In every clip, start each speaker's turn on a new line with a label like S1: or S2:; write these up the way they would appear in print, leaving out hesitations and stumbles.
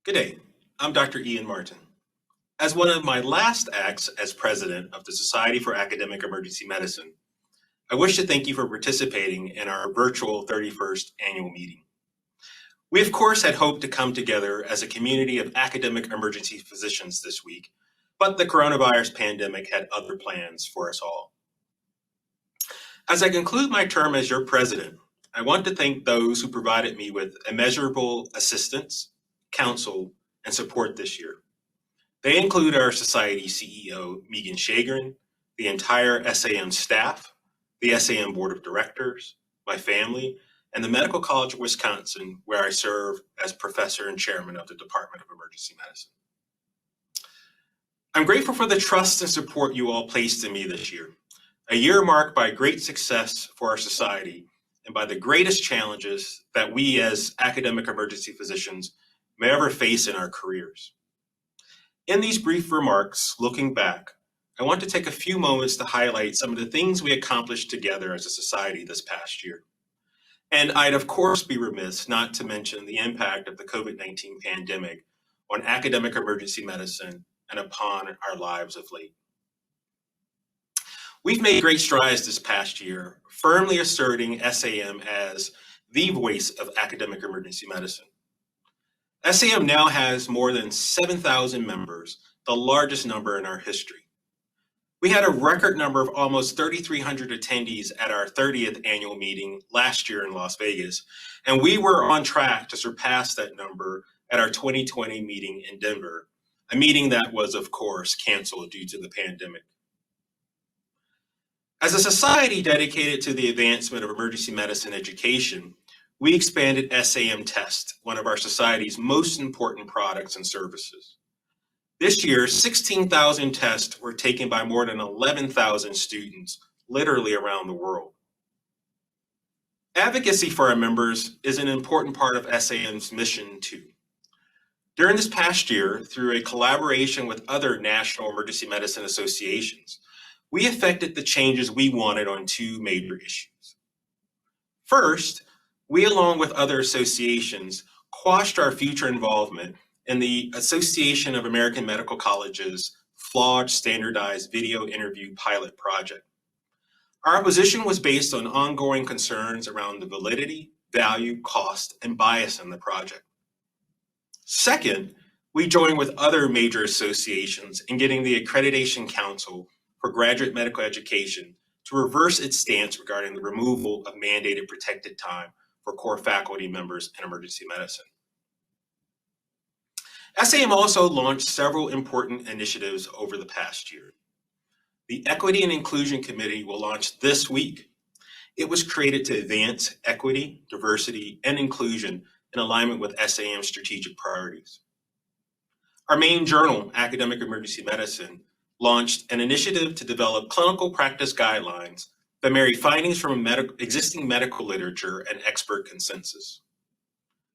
S1: Good day. I'm Dr. Ian Martin. As one of my last acts as president of the Society for Academic Emergency Medicine, I wish to thank you for participating in our virtual 31st annual meeting. We, of course, had hoped to come together as a community of academic emergency physicians this week, but the coronavirus pandemic had other plans for us all. As I conclude my term as your president, I want to thank those who provided me with immeasurable assistance, counsel, and support this year. They include our Society CEO, Megan Shagrin, the entire SAEM staff, the SAEM Board of Directors, my family, and the Medical College of Wisconsin, where I serve as professor and chairman of the Department of Emergency Medicine. I'm grateful for the trust and support you all placed in me this year, a year marked by great success for our society and by the greatest challenges that we as academic emergency physicians may ever face in our careers. In these brief remarks, looking back, I want to take a few moments to highlight some of the things we accomplished together as a society this past year. And I'd of course be remiss not to mention the impact of the COVID-19 pandemic on academic emergency medicine and upon our lives of late. We've made great strides this past year, firmly asserting SAEM as the voice of academic emergency medicine. SAEM now has more than 7,000 members, the largest number in our history. We had a record number of almost 3,300 attendees at our 30th annual meeting last year in Las Vegas, and we were on track to surpass that number at our 2020 meeting in Denver, a meeting that was, of course, canceled due to the pandemic. As a society dedicated to the advancement of emergency medicine education, we expanded SAEM Test, one of our society's most important products and services. This year, 16,000 tests were taken by more than 11,000 students, literally around the world. Advocacy for our members is an important part of SAEM's mission too. During this past year, through a collaboration with other national emergency medicine associations, we effected the changes we wanted on two major issues. First, we, along with other associations, quashed our future involvement in the Association of American Medical Colleges' flawed standardized video interview pilot project. Our opposition was based on ongoing concerns around the validity, value, cost, and bias in the project. Second, we joined with other major associations in getting the Accreditation Council for Graduate Medical Education to reverse its stance regarding the removal of mandated protected time for core faculty members in emergency medicine. SAEM also launched several important initiatives over the past year. The Equity and Inclusion Committee will launch this week. It was created to advance equity, diversity, and inclusion in alignment with SAEM's strategic priorities. Our main journal, Academic Emergency Medicine, launched an initiative to develop clinical practice guidelines that marry findings from existing medical literature and expert consensus.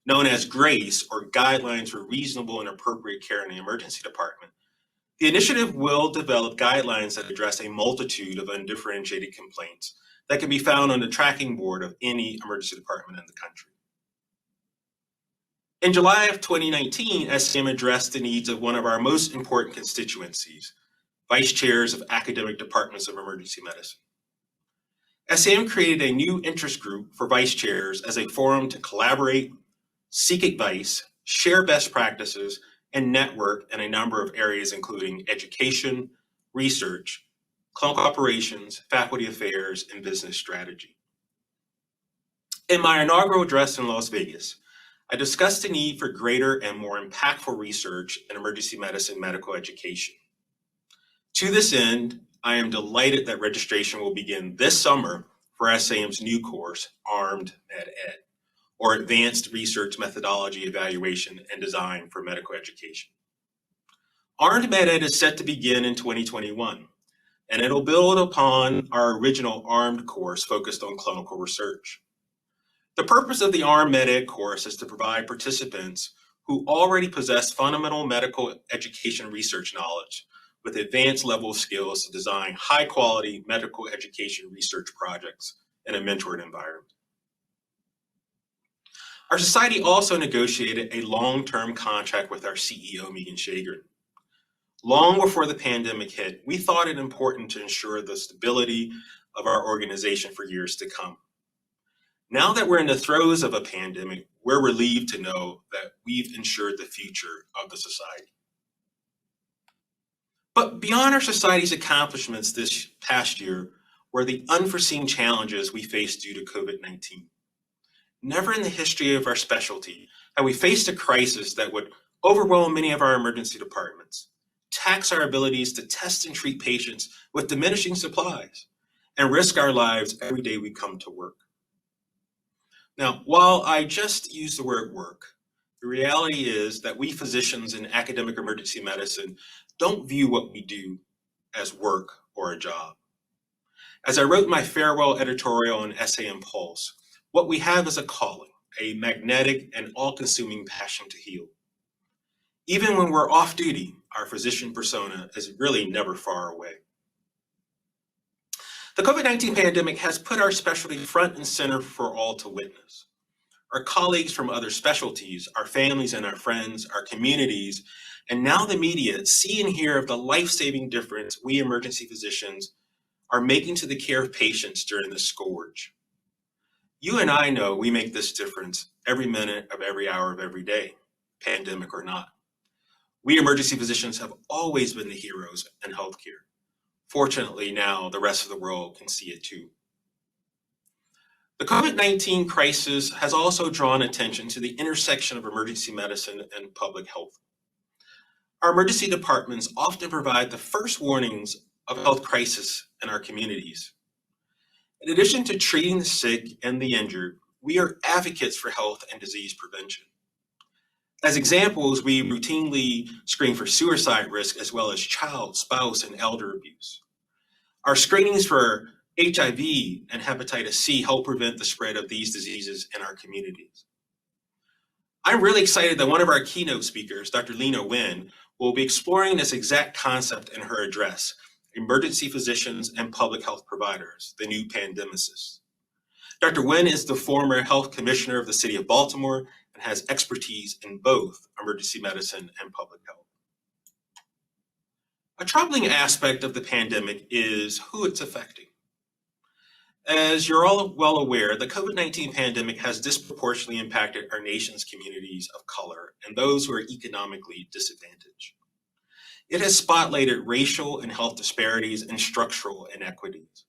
S1: Known as GRACE, or Guidelines for Reasonable and Appropriate Care in the Emergency Department, the initiative will develop guidelines that address a multitude of undifferentiated complaints that can be found on the tracking board of any emergency department in the country. In July of 2019, SAEM addressed the needs of one of our most important constituencies, vice chairs of academic departments of emergency medicine. SAEM created a new interest group for vice chairs as a forum to collaborate, seek advice, share best practices, and network in a number of areas including education, research, clinical operations, faculty affairs, and business strategy. In my inaugural address in Las Vegas, I discussed the need for greater and more impactful research in emergency medicine medical education. To this end, I am delighted that registration will begin this summer for SAEM's new course, Armed Med Ed, or Advanced Research Methodology Evaluation and Design for Medical Education. Armed Med Ed is set to begin in 2021, and it'll build upon our original ARMED course focused on clinical research. The purpose of the Armed Med Ed course is to provide participants who already possess fundamental medical education research knowledge with advanced level skills to design high quality medical education research projects in a mentored environment. Our society also negotiated a long-term contract with our CEO, Megan Shagrin. Long before the pandemic hit, we thought it important to ensure the stability of our organization for years to come. Now that we're in the throes of a pandemic, we're relieved to know that we've ensured the future of the society. But beyond our society's accomplishments this past year were the unforeseen challenges we faced due to COVID-19. Never in the history of our specialty have we faced a crisis that would overwhelm many of our emergency departments, tax our abilities to test and treat patients with diminishing supplies, and risk our lives every day we come to work. Now, while I just use the word work, the reality is that we physicians in academic emergency medicine don't view what we do as work or a job. As I wrote my farewell editorial on SAEM Pulse, what we have is a calling, a magnetic and all-consuming passion to heal. Even when we're off duty, our physician persona is really never far away. The COVID-19 pandemic has put our specialty front and center for all to witness. Our colleagues from other specialties, our families and our friends, our communities, and now the media see and hear of the life-saving difference we emergency physicians are making to the care of patients during this scourge. You and I know we make this difference every minute of every hour of every day, pandemic or not. We emergency physicians have always been the heroes in healthcare. Fortunately, now the rest of the world can see it too. The COVID-19 crisis has also drawn attention to the intersection of emergency medicine and public health. Our emergency departments often provide the first warnings of health crisis in our communities. In addition to treating the sick and the injured, we are advocates for health and disease prevention. As examples, we routinely screen for suicide risk as well as child, spouse, and elder abuse. Our screenings for HIV and hepatitis C help prevent the spread of these diseases in our communities. I'm really excited that one of our keynote speakers, Dr. Lena Nguyen, will be exploring this exact concept in her address, Emergency Physicians and Public Health Providers, the New Pandemicists. Dr. Nguyen is the former health commissioner of the city of Baltimore and has expertise in both emergency medicine and public health. A troubling aspect of the pandemic is who it's affecting. As you're all well aware, the COVID-19 pandemic has disproportionately impacted our nation's communities of color and those who are economically disadvantaged. It has spotlighted racial and health disparities and structural inequities.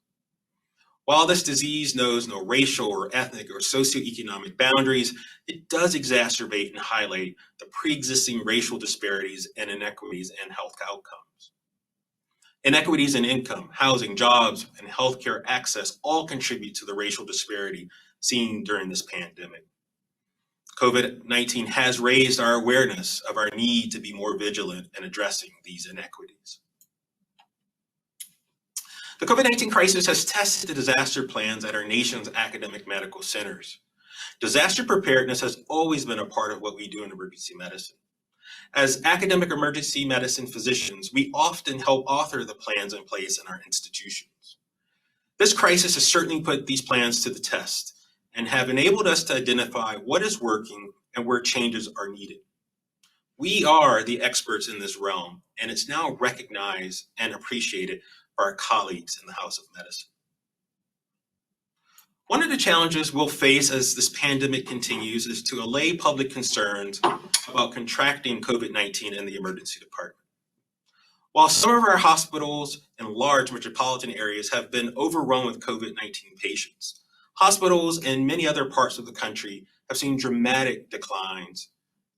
S1: While this disease knows no racial or ethnic or socioeconomic boundaries, it does exacerbate and highlight the pre-existing racial disparities and inequities in health outcomes. Inequities in income, housing, jobs, and healthcare access all contribute to the racial disparity seen during this pandemic. COVID-19 has raised our awareness of our need to be more vigilant in addressing these inequities. The COVID-19 crisis has tested the disaster plans at our nation's academic medical centers. Disaster preparedness has always been a part of what we do in emergency medicine. As academic emergency medicine physicians, we often help author the plans in place in our institutions. This crisis has certainly put these plans to the test and have enabled us to identify what is working and where changes are needed. We are the experts in this realm, and it's now recognized and appreciated by our colleagues in the House of Medicine. One of the challenges we'll face as this pandemic continues is to allay public concerns about contracting COVID-19 in the emergency department. While some of our hospitals in large metropolitan areas have been overrun with COVID-19 patients, hospitals in many other parts of the country have seen dramatic declines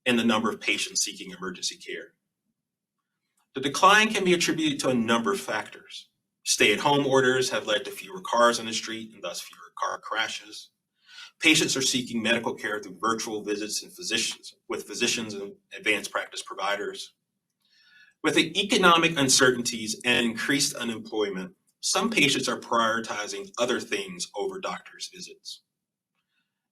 S1: in the number of patients seeking emergency care. The decline can be attributed to a number of factors. Stay-at-home orders have led to fewer cars on the street and thus fewer car crashes. Patients are seeking medical care through virtual visits and with physicians and advanced practice providers. With the economic uncertainties and increased unemployment, some patients are prioritizing other things over doctor's visits.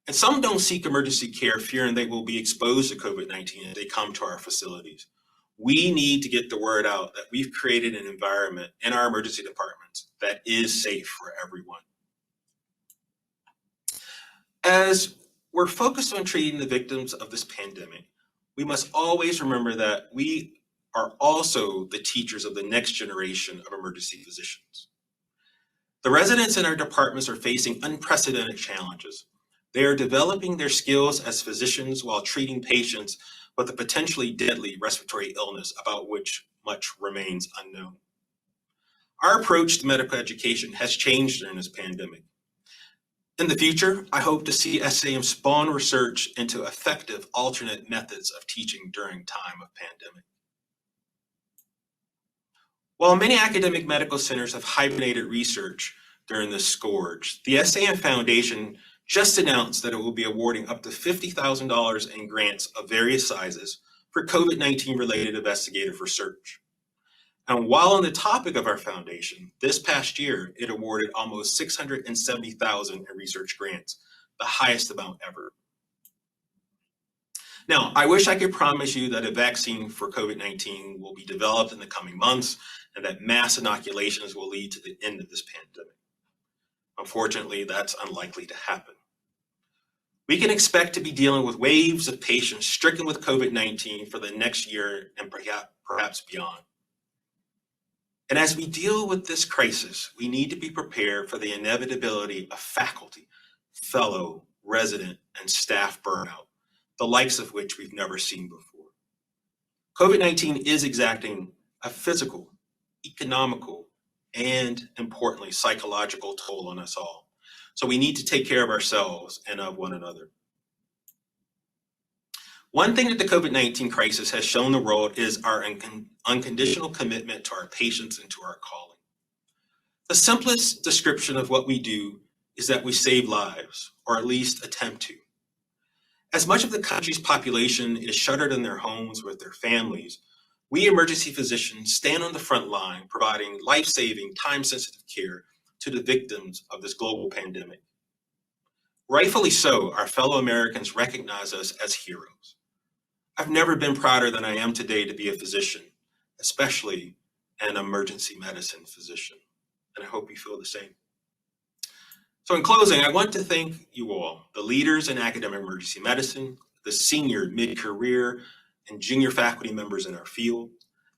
S1: And some don't seek emergency care fearing they will be exposed to COVID-19 as they come to our facilities. We need to get the word out that we've created an environment in our emergency departments that is safe for everyone. As we're focused on treating the victims of this pandemic, we must always remember that we are also the teachers of the next generation of emergency physicians. The residents in our departments are facing unprecedented challenges. They are developing their skills as physicians while treating patients with a potentially deadly respiratory illness about which much remains unknown. Our approach to medical education has changed during this pandemic. In the future, I hope to see SAEM spawn research into effective alternate methods of teaching during time of pandemic. While many academic medical centers have hibernated research during this scourge, the SAEM Foundation just announced that it will be awarding up to $50,000 in grants of various sizes for COVID-19 related investigative research. And while on the topic of our foundation, this past year, it awarded almost $670,000 in research grants, the highest amount ever. Now, I wish I could promise you that a vaccine for COVID-19 will be developed in the coming months and that mass inoculations will lead to the end of this pandemic. Unfortunately, that's unlikely to happen. We can expect to be dealing with waves of patients stricken with COVID-19 for the next year and perhaps beyond. And as we deal with this crisis, we need to be prepared for the inevitability of faculty, fellow, resident, and staff burnout, the likes of which we've never seen before. COVID-19 is exacting a physical, economical, and importantly, psychological toll on us all. So we need to take care of ourselves and of one another. One thing that the COVID-19 crisis has shown the world is our unconditional commitment to our patients and to our calling. The simplest description of what we do is that we save lives, or at least attempt to. As much of the country's population is shuttered in their homes with their families, we emergency physicians stand on the front line providing life-saving, time-sensitive care to the victims of this global pandemic. Rightfully so, our fellow Americans recognize us as heroes. I've never been prouder than I am today to be a physician, especially an emergency medicine physician, and I hope you feel the same. So in closing, I want to thank you all, the leaders in academic emergency medicine, the senior, mid-career, and junior faculty members in our field,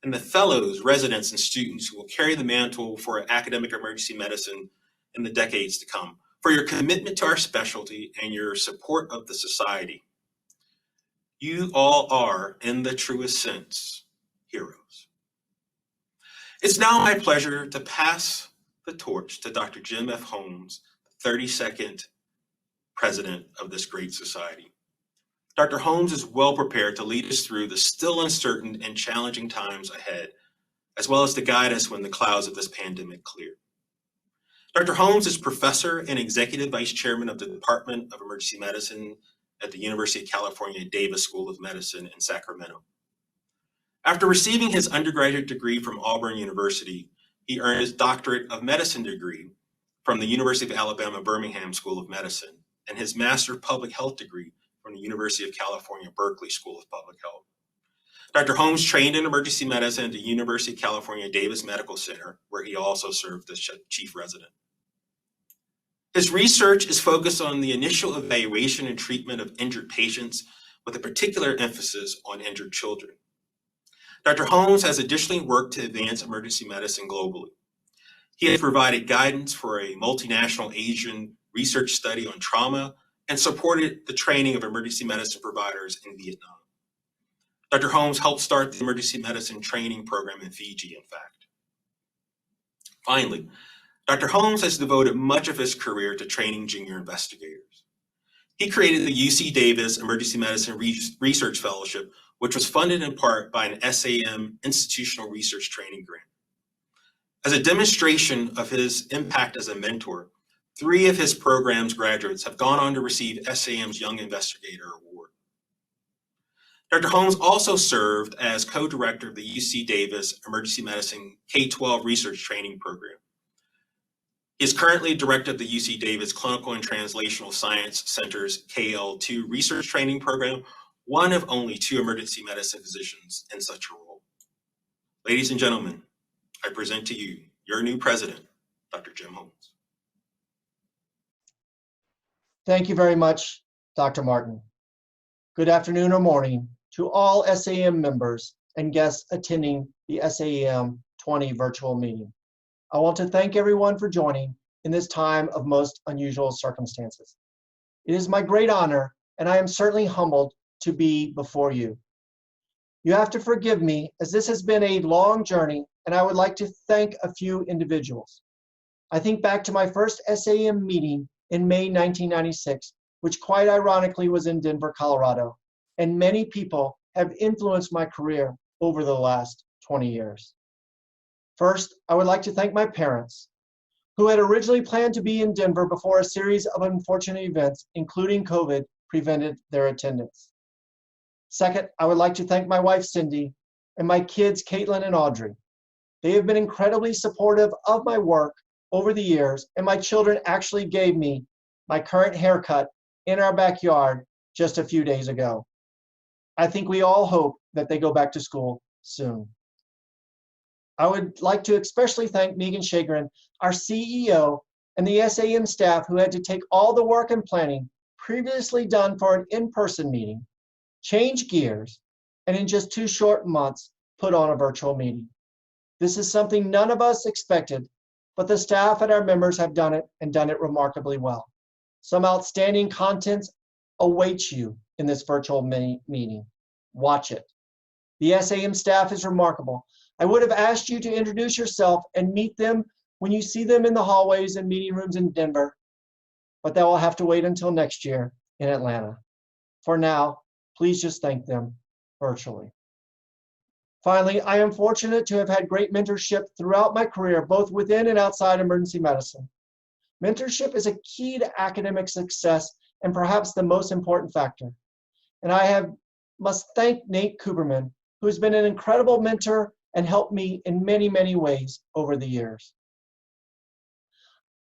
S1: and the fellows, residents, and students who will carry the mantle for academic emergency medicine in the decades to come, for your commitment to our specialty and your support of the society. You all are, in the truest sense, heroes. It's now my pleasure to pass the torch to Dr. Jim F. Holmes, 32nd president of this great society. Dr. Holmes is well prepared to lead us through the still uncertain and challenging times ahead, as well as to guide us when the clouds of this pandemic clear. Dr. Holmes is professor and executive vice chairman of the Department of Emergency Medicine at the University of California, Davis School of Medicine in Sacramento. After receiving his undergraduate degree from Auburn University, he earned his doctorate of medicine degree from the University of Alabama, Birmingham School of Medicine, and his Master of Public Health degree from the University of California, Berkeley School of Public Health. Dr. Holmes trained in emergency medicine at the University of California, Davis Medical Center, where he also served as chief resident. His research is focused on the initial evaluation and treatment of injured patients, with a particular emphasis on injured children. Dr. Holmes has additionally worked to advance emergency medicine globally. He has provided guidance for a multinational Asian research study on trauma and supported the training of emergency medicine providers in Vietnam. Dr. Holmes helped start the emergency medicine training program in Fiji, in fact. Finally, Dr. Holmes has devoted much of his career to training junior investigators. He created the UC Davis Emergency Medicine Research Fellowship, which was funded in part by an SAEM institutional research training grant. As a demonstration of his impact as a mentor, 3 of his program's graduates have gone on to receive SAEM's Young Investigator Award. Dr. Holmes also served as co-director of the UC Davis Emergency Medicine K-12 Research Training Program. He is currently director of the UC Davis Clinical and Translational Science Center's KL2 Research Training Program, one of only 2 emergency medicine physicians in such a role. Ladies and gentlemen, I present to you your new president, Dr. Jim Holmes.
S2: Thank you very much, Dr. Martin. Good afternoon or morning to all SAEM members and guests attending the SAEM20 virtual meeting. I want to thank everyone for joining in this time of most unusual circumstances. It is my great honor, and I am certainly humbled to be before you. You have to forgive me, as this has been a long journey, and I would like to thank a few individuals. I think back to my first SAEM meeting in May 1996, which quite ironically was in Denver, Colorado, and many people have influenced my career over the last 20 years. First, I would like to thank my parents, who had originally planned to be in Denver before a series of unfortunate events, including COVID, prevented their attendance. Second, I would like to thank my wife, Cindy, and my kids, Caitlin and Audrey. They have been incredibly supportive of my work over the years, and my children actually gave me my current haircut in our backyard just a few days ago. I think we all hope that they go back to school soon. I would like to especially thank Megan Shagrin, our CEO, and the SAEM staff who had to take all the work and planning previously done for an in-person meeting, change gears, and in just 2 short months, put on a virtual meeting. This is something none of us expected, but the staff and our members have done it and done it remarkably well. Some outstanding content awaits you in this virtual meeting. Watch it. The SAEM staff is remarkable. I would have asked you to introduce yourself and meet them when you see them in the hallways and meeting rooms in Denver, but that will have to wait until next year in Atlanta. For now, please just thank them virtually. Finally, I am fortunate to have had great mentorship throughout my career, both within and outside emergency medicine. Mentorship is a key to academic success and perhaps the most important factor. And I must thank Nate Cooperman, who has been an incredible mentor and helped me in many, many ways over the years.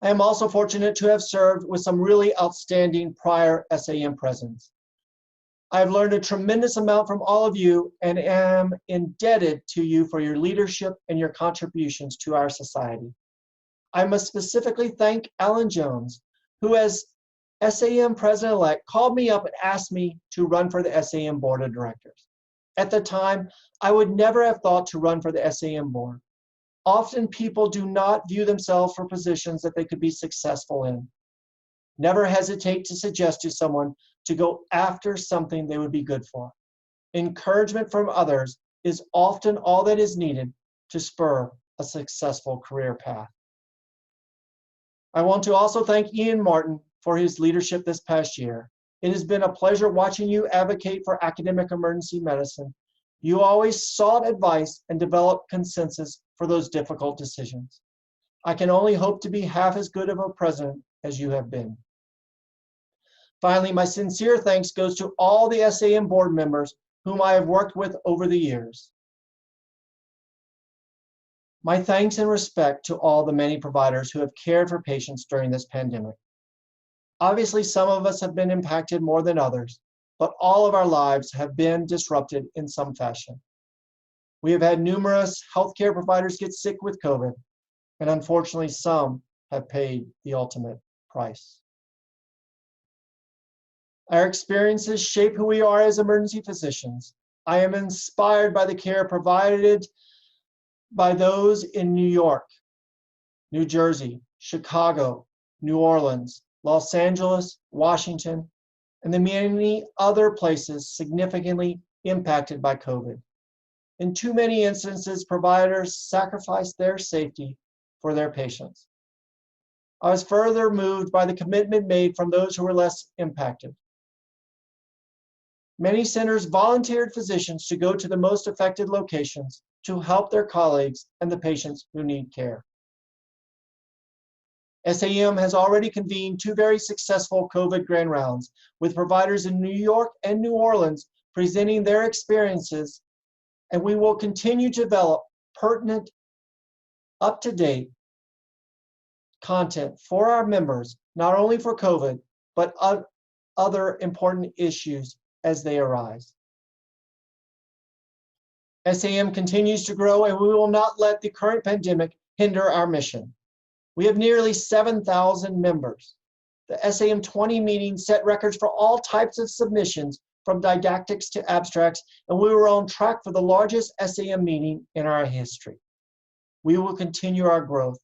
S2: I am also fortunate to have served with some really outstanding prior SAEM presidents. I've learned a tremendous amount from all of you and am indebted to you for your leadership and your contributions to our society. I must specifically thank Alan Jones, who as SAEM president-elect called me up and asked me to run for the SAEM board of directors. At the time, I would never have thought to run for the SAEM board. Often people do not view themselves for positions that they could be successful in. Never hesitate to suggest to someone to go after something they would be good for. Encouragement from others is often all that is needed to spur a successful career path. I want to also thank Ian Martin for his leadership this past year. It has been a pleasure watching you advocate for academic emergency medicine. You always sought advice and developed consensus for those difficult decisions. I can only hope to be half as good of a president as you have been. Finally, my sincere thanks goes to all the SAEM board members whom I have worked with over the years. My thanks and respect to all the many providers who have cared for patients during this pandemic. Obviously, some of us have been impacted more than others, but all of our lives have been disrupted in some fashion. We have had numerous healthcare providers get sick with COVID, and unfortunately, some have paid the ultimate price. Our experiences shape who we are as emergency physicians. I am inspired by the care provided by those in New York, New Jersey, Chicago, New Orleans, Los Angeles, Washington, and the many other places significantly impacted by COVID. In too many instances, providers sacrificed their safety for their patients. I was further moved by the commitment made from those who were less impacted. Many centers volunteered physicians to go to the most affected locations to help their colleagues and the patients who need care. SAEM has already convened 2 very successful COVID grand rounds, with providers in New York and New Orleans presenting their experiences, and we will continue to develop pertinent, up-to-date content for our members, not only for COVID, but other important issues as they arise. SAEM continues to grow, and we will not let the current pandemic hinder our mission. We have nearly 7,000 members. The SAEM20 meeting set records for all types of submissions, from didactics to abstracts, and we were on track for the largest SAEM meeting in our history. We will continue our growth.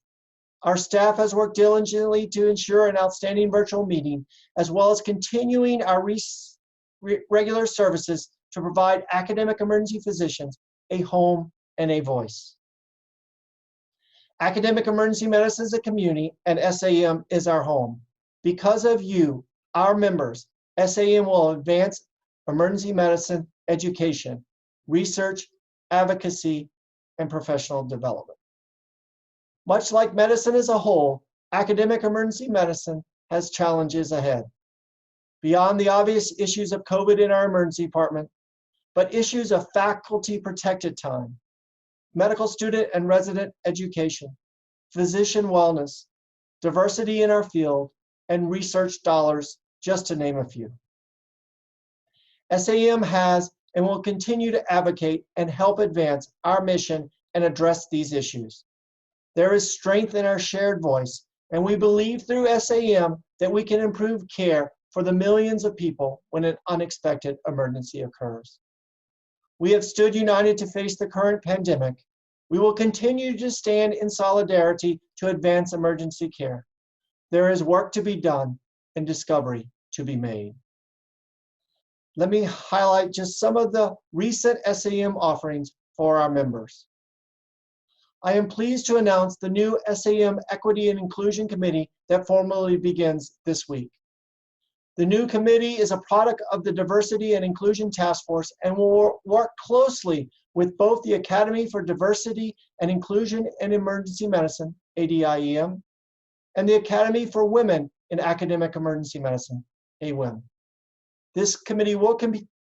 S2: Our staff has worked diligently to ensure an outstanding virtual meeting, as well as continuing our regular services to provide academic emergency physicians a home and a voice. Academic emergency medicine is a community, and SAEM is our home. Because of you, our members, SAEM will advance emergency medicine education, research, advocacy, and professional development. Much like medicine as a whole, academic emergency medicine has challenges ahead. Beyond the obvious issues of COVID in our emergency department, but issues of faculty protected time, medical student and resident education, physician wellness, diversity in our field, and research dollars, just to name a few. SAEM has and will continue to advocate and help advance our mission and address these issues. There is strength in our shared voice, and we believe through SAEM that we can improve care for the millions of people when an unexpected emergency occurs. We have stood united to face the current pandemic. We will continue to stand in solidarity to advance emergency care. There is work to be done and discovery to be made. Let me highlight just some of the recent SAEM offerings for our members. I am pleased to announce the new SAEM Equity and Inclusion Committee that formally begins this week. The new committee is a product of the Diversity and Inclusion Task Force and will work closely with both the Academy for Diversity and Inclusion in Emergency Medicine, ADIEM, and the Academy for Women in Academic Emergency Medicine, AWIM. This committee will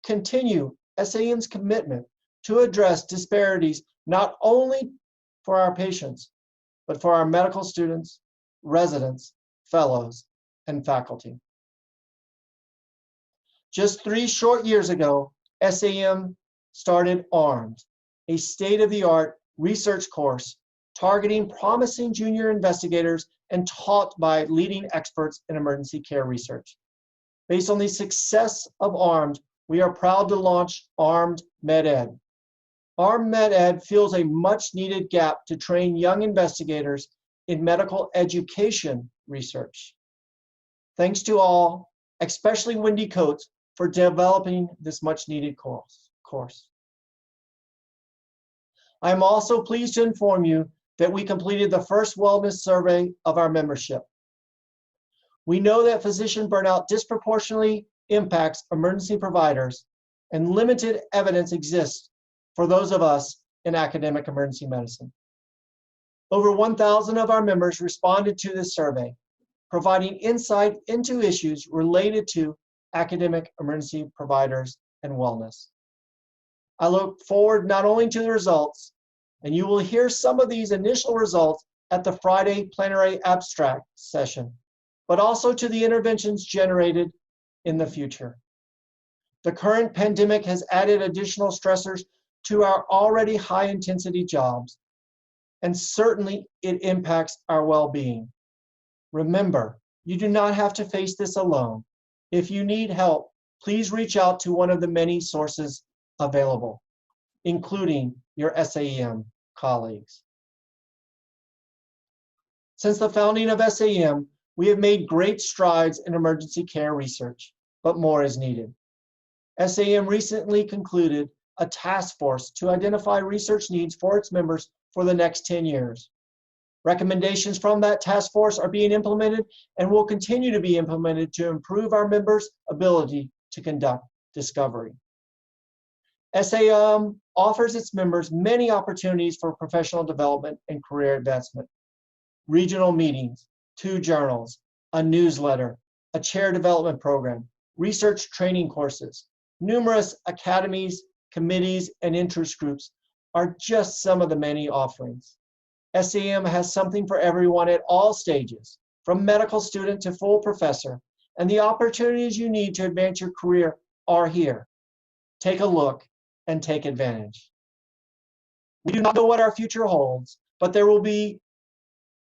S2: continue SAEM's commitment to address disparities not only for our patients, but for our medical students, residents, fellows, and faculty. Just 3 short years ago, SAEM started ARMED, a state-of-the-art research course targeting promising junior investigators and taught by leading experts in emergency care research. Based on the success of ARMED, we are proud to launch ARMED MedEd. ARMED MedEd fills a much-needed gap to train young investigators in medical education research. Thanks to all, especially Wendy Coates, for developing this much-needed course. I am also pleased to inform you that we completed the first wellness survey of our membership. We know that physician burnout disproportionately impacts emergency providers, and limited evidence exists for those of us in academic emergency medicine. Over 1,000 of our members responded to this survey, providing insight into issues related to academic emergency providers and wellness. I look forward not only to the results, and you will hear some of these initial results at the Friday plenary abstract session, but also to the interventions generated in the future. The current pandemic has added additional stressors to our already high-intensity jobs, and certainly it impacts our well-being. Remember, you do not have to face this alone. If you need help, please reach out to one of the many sources available, including your SAEM colleagues. Since the founding of SAEM, we have made great strides in emergency care research, but more is needed. SAEM recently concluded a task force to identify research needs for its members for the next 10 years. Recommendations from that task force are being implemented and will continue to be implemented to improve our members' ability to conduct discovery. SAEM offers its members many opportunities for professional development and career advancement. Regional meetings, 2 journals, a newsletter, a chair development program, research training courses, numerous academies, committees, and interest groups are just some of the many offerings. SAEM has something for everyone at all stages, from medical student to full professor, and the opportunities you need to advance your career are here. Take a look and take advantage. We do not know what our future holds, but there will be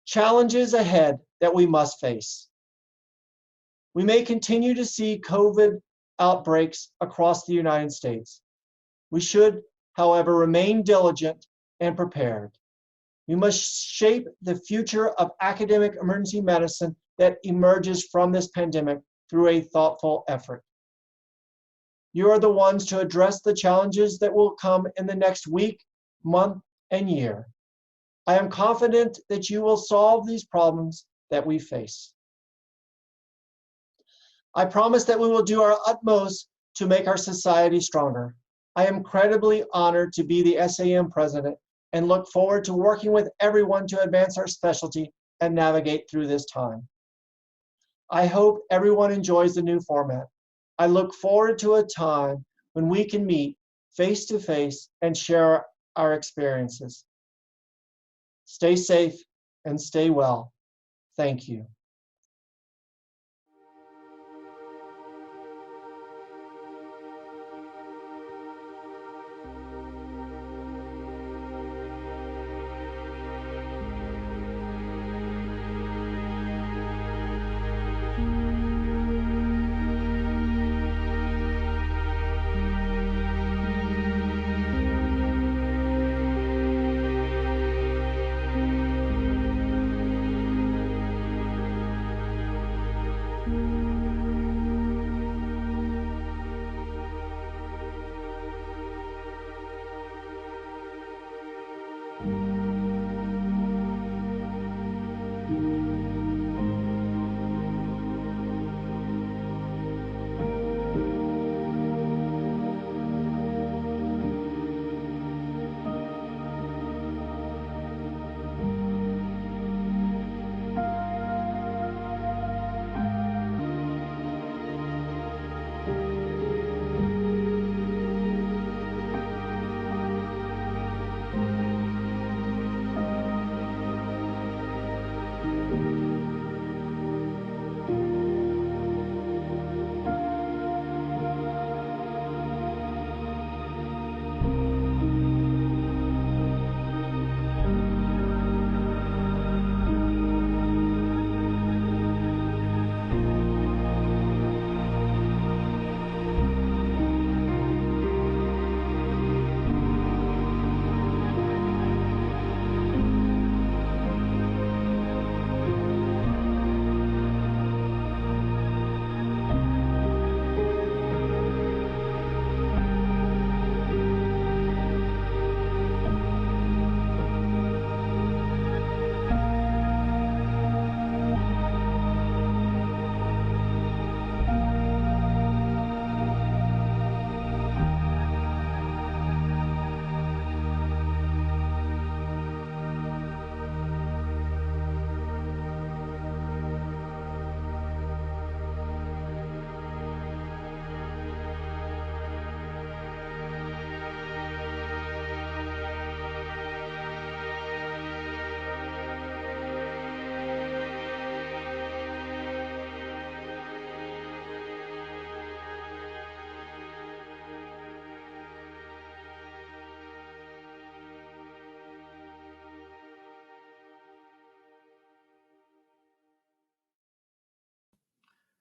S2: challenges ahead that we must face. We may continue to see COVID outbreaks across the United States. We should, however, remain diligent and prepared. We must shape the future of academic emergency medicine that emerges from this pandemic through a thoughtful effort. You are the ones to address the challenges that will come in the next week, month, and year. I am confident that you will solve these problems that we face. I promise that we will do our utmost to make our society stronger. I am incredibly honored to be the SAEM president and look forward to working with everyone to advance our specialty and navigate through this time. I hope everyone enjoys the new format. I look forward to a time when we can meet face to face and share our experiences. Stay safe and stay well. Thank you.